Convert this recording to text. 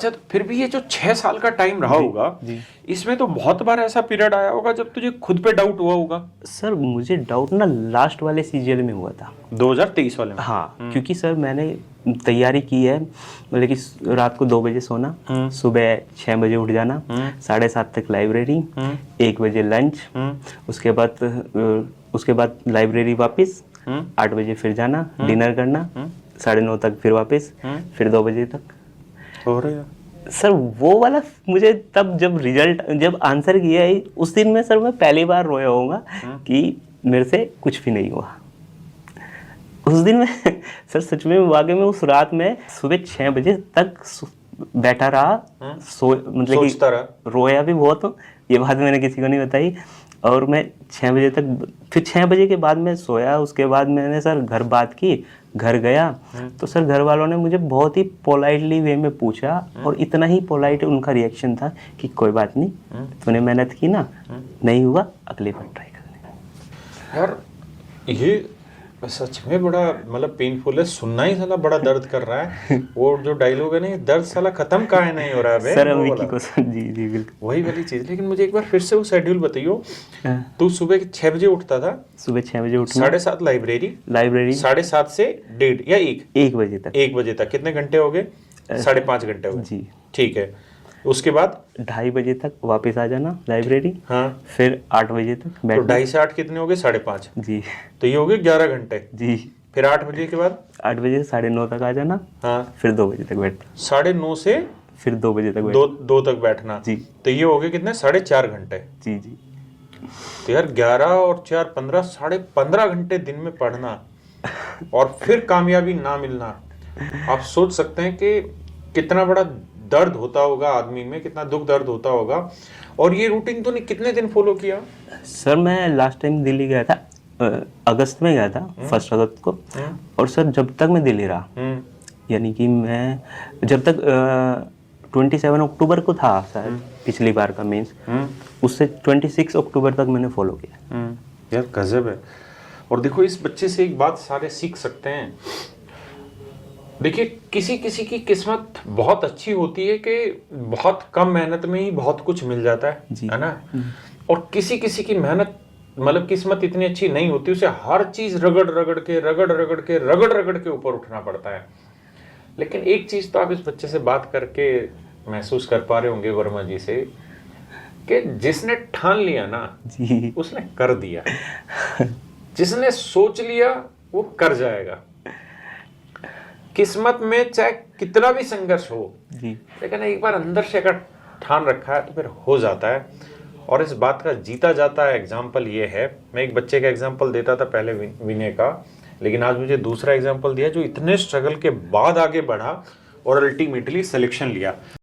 अच्छा तो फिर भी ये जो 6 साल का टाइम रहा होगा जी। इसमें तो बहुत बार ऐसा पीरियड आया होगा जब तुझे खुद पे डाउट हुआ होगा। सर मुझे डाउट ना लास्ट वाले सीजन में हुआ था, 2023 वाले में। हाँ। क्योंकि सर मैंने तैयारी की है, मतलब कि रात को 2 बजे सोना, सुबह 6 बजे उठ जाना, 7:30 तक लाइब्रेरी, 1 बजे लंच, उसके बाद लाइब्रेरी वापस, 8 बजे फिर जाना, डिनर करना, 9:30 तक फिर वापस, फिर 2 बजे तक। हो रहा है सर वो वाला मुझे तब जब आंसर किया है उस दिन में सर मैं पहली बार रोया होऊंगा कि मेरे से कुछ भी नहीं हुआ उस दिन में। सर सच में वाकई में उस रात में सुबह 6 बजे तक बैठा रहा, मतलब सोचता कि रहा। रोया भी बहुत हूँ, ये बात मैंने किसी को नहीं बताई। और मैं 6 बजे तक, फिर 6 बजे के बाद मैं सोया। उसके बाद मैंने सर घर बात की, घर गया तो सर घर वालों ने मुझे बहुत ही पोलाइटली वे में पूछा, और इतना ही पोलाइट उनका रिएक्शन था कि कोई बात नहीं, तूने मेहनत की ना, नहीं हुआ अगली बार ट्राई करने। यार ये सच में बड़ा मतलब पेनफुल है, सुनना ही साला बड़ा दर्द कर रहा है। वो जो डायलॉग है ना, ये दर्द साला खत्म काहे नहीं हो रहा है सर वो विकी वाला। को सर, जी जी बिल्कुल वही वाली चीज। लेकिन मुझे एक बार फिर से वो शेड्यूल बताइयो। हाँ। तू सुबह के 6 बजे उठता था, सुबह 6 बजे उठना, 7:30 लाइब्रेरी, लाइब्रेरी 7:30 से 1:30 या 1 बजे तक, 1 बजे तक। कितने घंटे हो गए? 5.5 घंटे हो गए। जी। ठीक है, उसके बाद 2:30 बजे तक वापस आ जाना लाइब्रेरी, हाँ, फिर 8 बजे तक तो बैठना। 2:30 से 8 कितने हो गए? 5.5। जी तो ये हो गए 11 घंटे। जी। फिर 8 बजे के बाद 8 बजे से 9:30 तक आ जाना, हाँ, फिर 2 बजे तक बैठना, 9:30 से फिर 2 बजे तक बैठना। 2 तक बैठना। जी। तो ये हो गए कितने? 4.5 घंटे। जी जी। तो यार 11 और 4 15, 15.5 घंटे दिन में पढ़ना और फिर कामयाबी ना मिलना। आप सोच सकते हैं कि कितना बड़ा दर्द होता होगा आदमी में, कितना दुख दर्द होता होगा। और ये रूटीन तूने कितने दिन फॉलो किया? सर मैं लास्ट टाइम दिल्ली गया था, अगस्त में गया था, 1 अगस्त को। और सर जब तक मैं दिल्ली रहा, यानी कि मैं जब तक 27 अक्टूबर को था शायद पिछली बार का मेंस, उससे 26 अक्टूबर तक मैंने फॉलो किया। यार गजब है। और देखो इस बच्चे से एक बात सारे सीख सकते हैं। देखिए किसी किसी की किस्मत बहुत अच्छी होती है कि बहुत कम मेहनत में ही बहुत कुछ मिल जाता है ना। और किसी किसी की मेहनत मतलब किस्मत इतनी अच्छी नहीं होती, उसे हर चीज रगड़ रगड़ के ऊपर उठना पड़ता है। लेकिन एक चीज तो आप इस बच्चे से बात करके महसूस कर पा रहे होंगे वर्मा जी से, कि जिसने ठान लिया ना जी उसने कर दिया, जिसने सोच लिया वो कर जाएगा। किस्मत में चाहे कितना भी संघर्ष हो जी, लेकिन एक बार अंदर से अगर ठान रखा है तो फिर हो जाता है। और इस बात का जीता जाता है एग्जाम्पल ये है। मैं एक बच्चे का एग्जाम्पल देता था पहले विनय का, लेकिन आज मुझे दूसरा एग्जाम्पल दिया जो इतने स्ट्रगल के बाद आगे बढ़ा और अल्टीमेटली सिलेक्शन लिया।